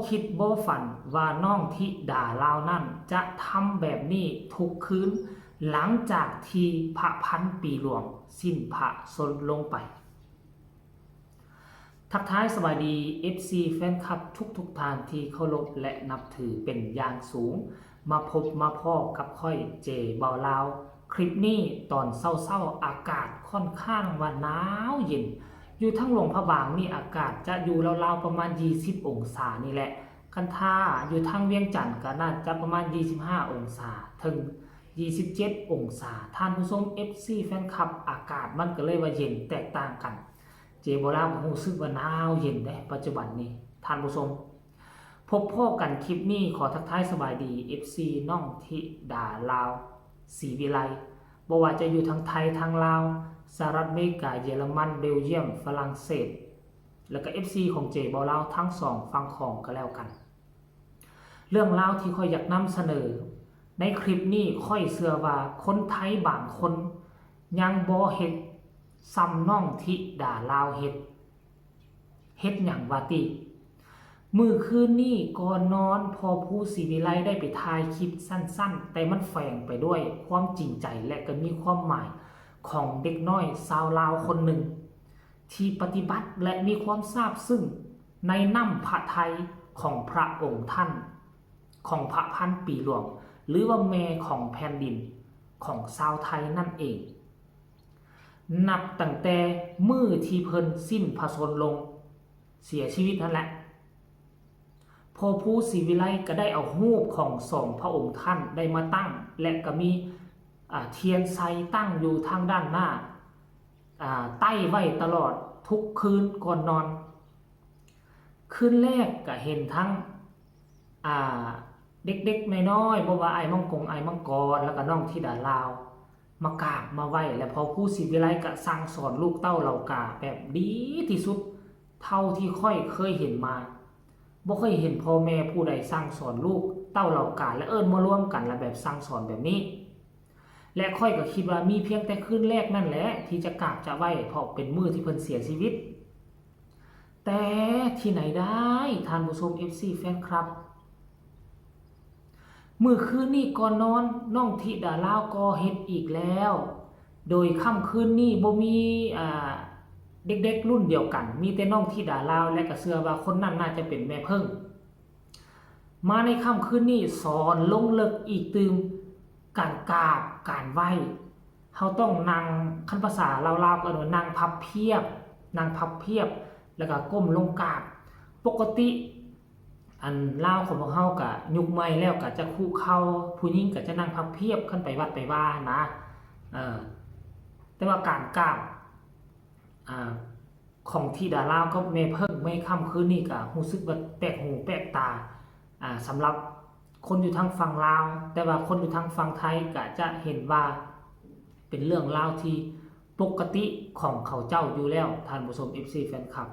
คิดบ่ฝันว่าน้องธิดาลาวนั่นจะทำแบบนี้ทุกคืนหลังจากที่พระพันปีหลวงสิ้นพระชนลงไปทักทายสวัสดี FC แฟนคลับทุกท่านที่เคารพและนับถือเป็นอย่างสูงมาพบมาพ่อกับค่อยเจเบาลาวคลิปนี้ตอนเศร้าๆอากาศค่อนข้างว่าหนาวเย็นอยู่ทั้งหลวงพระบางนี่อากาศจะอยู่ราวๆประมาณ20องศานี่แหละกันท่าอยู่ทั้งเวียงจันทร์ก็น่าจะประมาณ25องศาถึง27องศาท่านผู้ชม FC แฟนคลับอากาศมันก็เลยว่าเย็นแตกต่างกันเจโบราณรู้สึกว่าหนาวเย็นได้ปัจจุบันนี้ท่านผู้ชมพบพ่อกันคลิปนี้ขอทักทายสบายดี FC น้องธิดาลาวศรีวิไลบ่ว่าจะอยู่ทางไทยทางลาวสหรัฐอเมริกาเยอรมันเบลเยียมฝรั่งเศสแล้วก็ FC ของเจโบราณทั้งสองฟังของก็แล้วกันเรื่องราวที่ค่อยอยากนำเสนอในคลิปนี้ค่อยเชื่อว่าคนไทยบางคนยังบ่เฮ็ดซ้ำน้องธิดาลาวเฮ็ดหยังว่าติมื้อคืนนี้ก่อนนอนพอผู้ศรีวิไลได้ไปถ่ายคลิปสั้นๆแต่มันแฝงไปด้วยความจริงใจและก็มีความหมายของเด็กน้อยชาวลาวคนหนึ่งที่ปฏิบัติและมีความซาบซึ้งในน้ำพระทัยของพระองค์ท่านของพระพันปีหลวงหรือว่าแม่ของแผ่นดินของชาวไทยนั่นเองนับตั้งแต่มื้อที่เพิ่นสิ้นพระชนลงเสียชีวิตนั่นแหละพอผู้ศรีวิไลก็ได้เอารูปของสองพระองค์ท่านได้มาตั้งและก็มีเทียนไซตั้งอยู่ทางด้านหน้าใต้ไว้ตลอดทุกคืนก่อนนอนคืนแรกก็เห็นทั้งเด็กๆน้อยๆบ่ว่าไอ้มังกรแล้วก็น้องธิดาลาวมากราบมาไหว้และพอผู้ศรีวิไลก็สั่งสอนลูกเต้าเหล่ากาแบบดีที่สุดเท่าที่ค่อยเคยเห็นมาบ่เคยเห็นพ่อแม่ผู้ใดสั่งสอนลูกเต้าเหล่ากาและมาร่วมกันและแบบสั่งสอนแบบนี้และค่อยก็คิดว่ามีเพียงแต่คืนแรกนั่นแหละที่จะกราบจะไหว้เพราะเป็นมื้อที่เพิ่นเสียชีวิตแต่ที่ไหนได้ท่านผู้ชม FC แฟนคลับมื้อคืนนี้ก่อนนอนน้องธิดาลาวก็เฮ็ดอีกแล้วโดยค่ำคืนนี้บ่มีเด็กๆรุ่นเดียวกันมีแต่น้องธิดาลาวและก็เชื่อว่าคนนั้นน่าจะเป็นแม่เพิ่งมาในค่ำคืนนี้สอนลงลึกอีกตื่มการกราบการไหว้เฮาต้องนั่งคันภาษาลาวๆก็ว่านั่งพับเพียบแล้วก็ก้มลงกราบปกติอันลาวของพวกเฮาก็ยุคใหม่แล้วก็จะคุเข่าผู้หญิงก็จะนั่งพับเพียบขึ้นไปวัดไปว่านะแต่ว่าการกราบของธิดาลาวก็แม่เพิ่งไม่ค่ำคืนนี้ก็รู้สึกว่าแปลกหูแปลกตาสำหรับคนอยู่ทางฝั่งลาวแต่ว่าคนอยู่ทางฝั่งไทยก็จะเห็นว่าเป็นเรื่องราวที่ปกติของเขาเจ้าอยู่แล้วท่านผู้ชม FC แฟนคลับ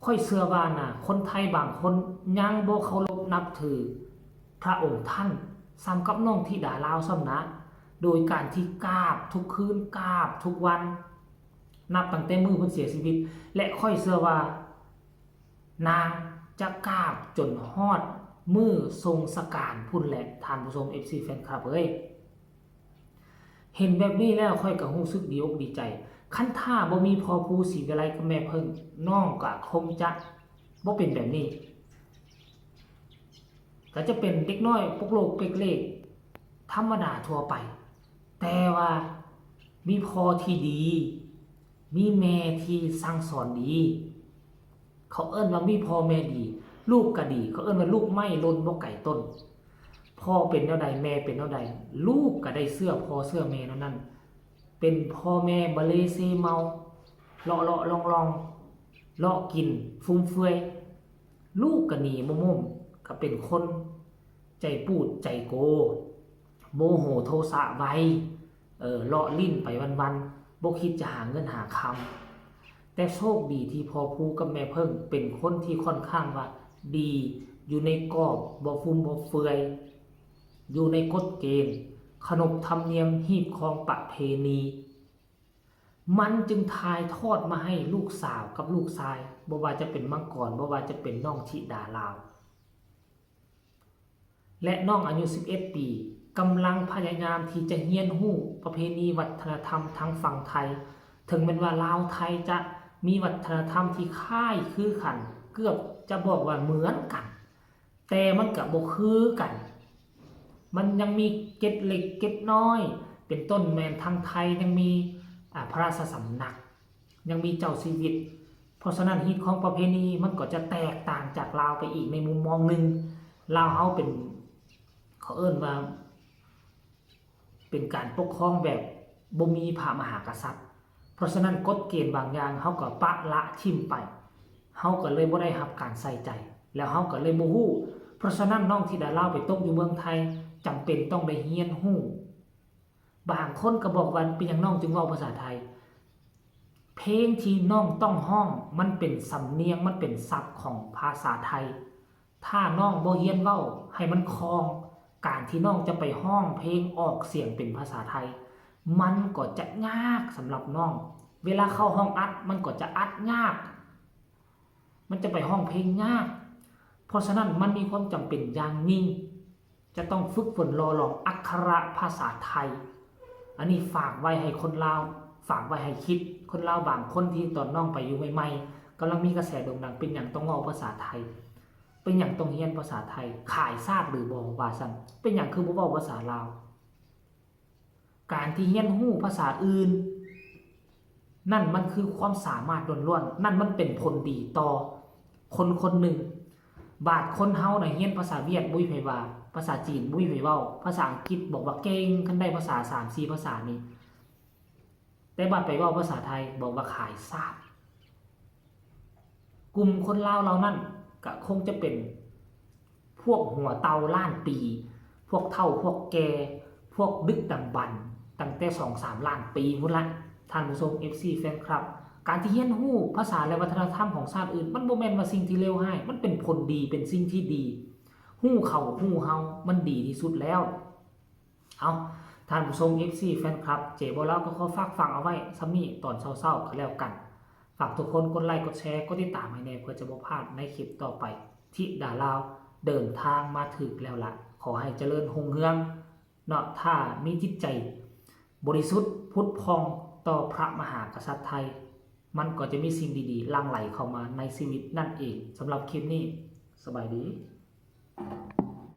ค่อยเชื่อว่านะคนไทยบางคนยังบ่เคารพนับถือพระองค์ท่านซ้ำกับน้องธิดาลาวซ้ำนะโดยการที่กราบทุกคืนกราบทุกวันนับตั้งแต่มื้อเพิ่นเสียชีวิตและค่อยเชื่อว่านางจะกราบจนฮอดมื้อทรงสการพุ่นแหละท่านผู้ชม FC แฟนคลับเอ้ยเห็นแบบนี้แล้วค่อยก็รู้สึกดีอกดีใจคันถ้าบ่มีพ่อผู้ศรีวิไลกับแม่เพิ่งน้องก็คงจะบ่เป็นแบบนี้ก็จะเป็นเด็กน้อยปกโลกเปกเลขธรรมดาทั่วไปแต่ว่ามีพ่อที่ดีมีแม่ที่สั่งสอนดีเขาเอิ้นว่ามีพ่อแม่ดีลูกก็ดีเขาเอิ้นว่าลูกไม่ล้นบ่ไก่ต้นพ่อเป็นแนวใดแม่เป็นแนวใดลูกก็ได้เสื้อพ่อเสื้อแม่นั้นเป็นพ่อแม่บะเลเซเมาเลาะลองเลาะกินฟุ่มเฟือยลูกก็หนีมุ่มก็เป็นคนใจปูดใจโกโมโหโทสะไวเลาะลิ้นไปวันๆบ่คิดจะหาเงินหาคำแต่โชคดีที่พ่อผู้กับแม่เพิ่งเป็นคนที่ค่อนข้างว่าดีอยู่ในกรอบบ่ฟุ่มบ่เฟือยอยู่ในกฎเกณฑ์ขนบธรรมเนียมฮีบครองประเพณีมันจึงถ่ายทอดมาให้ลูกสาวกับลูกชาย บ่ว่าจะเป็นมังกรบ่ว่าจะเป็นน้องธิดาลาวและน้องอายุ11ปีกำลังพยายามที่จะเรียนรู้ประเพณีวัฒนธรรมทางฝั่งไทยถึงแม้ว่าลาวไทยจะมีวัฒนธรรมที่คล้ายคือกันเกือบจะบอกว่าเหมือนกันแต่มันก็บ่คือกันมันยังมีเกร็ดเล็กเกร็ดน้อยเป็นต้นแม่นทางไทยยังมีพระราชสำนักยังมีเจ้าชีวิตเพราะฉะนั้นฮิตของประเพณีมันก็จะแตกต่างจากลาวไปอีกในมุมมองหนึ่งลาวเฮาเป็นเขาเอิ้นว่าเป็นการปกครองแบบบ่มีพระมหากษัตริย์เพราะฉะนั้นกฎเกณฑ์บางอย่างเฮาก็ปะละทิ่มไปเฮาก็เลยบ่ได้รับการใส่ใจแล้วเฮาก็เลยบ่ฮู้เพราะฉะนั้นน้องธิดาลาวไปตกอยู่เมืองไทยจำเป็นต้องได้เรียนรู้บางคนก็บอกว่าเป็นหยังน้องจึงเว้าภาษาไทยเพลงที่น้องต้องห้องมันเป็นสำเนียงมันเป็นศัพท์ของภาษาไทยถ้าน้องบ่เรียนเว้าให้มันคล่องการที่น้องจะไปห้องเพลงออกเสียงเป็นภาษาไทยมันก็จะยากสำหรับน้องเวลาเข้าห้องอัดมันก็จะอัดยากมันจะไปห้องเพลงยากเพราะฉะนั้นมันมีความจำเป็นอย่างยิ่งจะต้องฝึกฝนรอลองอักขระภาษาไทยอันนี้ฝากไว้ให้คนลาวฝากไว้ให้คิดคนลาวบางคนที่ตอนน้องไปอยู่ใหม่ๆกำลังมีกระแสโด่งดังเป็นอย่างต้องเว้าภาษาไทยเป็นอย่างต้องเรียนภาษาไทยขายซากหรือบ่ว่าซั่นเป็นอย่างคือบ่เว้าภาษาลาวการที่เรียนรู้ภาษาอื่นนั่นมันคือความสามารถล้วนๆนั่นมันเป็นผลดีต่อคนคนหนึ่งบาดคนเฮาน่ะเรียนภาษาเวียดบ่มีไผว่าภาษาจีนบ่มีไผเว้าภาษาอังกฤษบอกว่าเก่งคันได้ภาษา 3-4 ภาษานี้แต่บัดไปเว้าภาษาไทยบอกว่าขายซากกลุ่มคนลาวเหล่านั้นก็คงจะเป็นพวกหัวเตาล้านปีพวกเฒ่าพวกแก่พวกดึกดำบรรพ์ตั้งแต่ 2-3 ล้านปีพุ่นละท่านผู้ชม FC แฟนคลับการที่เรียนรู้ภาษาและวัฒนธรรมของชาติอื่นมันบ่แม่นว่าสิ่งที่เลวร้ายมันเป็นผลดีเป็นสิ่งที่ดีฮู้เขาฮู้เฮามันดีที่สุดแล้วเอาท่านผู้ชม FC แฟนคลับเจบ่เล่าก็ขอฝากฟังเอาไว้ซ้ำนี้ตอนเช้าๆก็แล้วกันฝากทุกคนกดไลค์กดแชร์กดติดตามให้แน่เพื่อจะบ่พลาดในคลิปต่อไปธิดาลาวเดินทางมาถึงแล้วล่ะขอให้เจริญรุ่งเรืองเนาะถ้ามีจิตใจบริสุทธิ์พุทธพองต่อพระมหากษัตริย์ไทยมันก็จะมีสิ่งดีๆหลั่งไหลเข้ามาในชีวิตนั่นเองสำหรับคลิปนี้สบายดี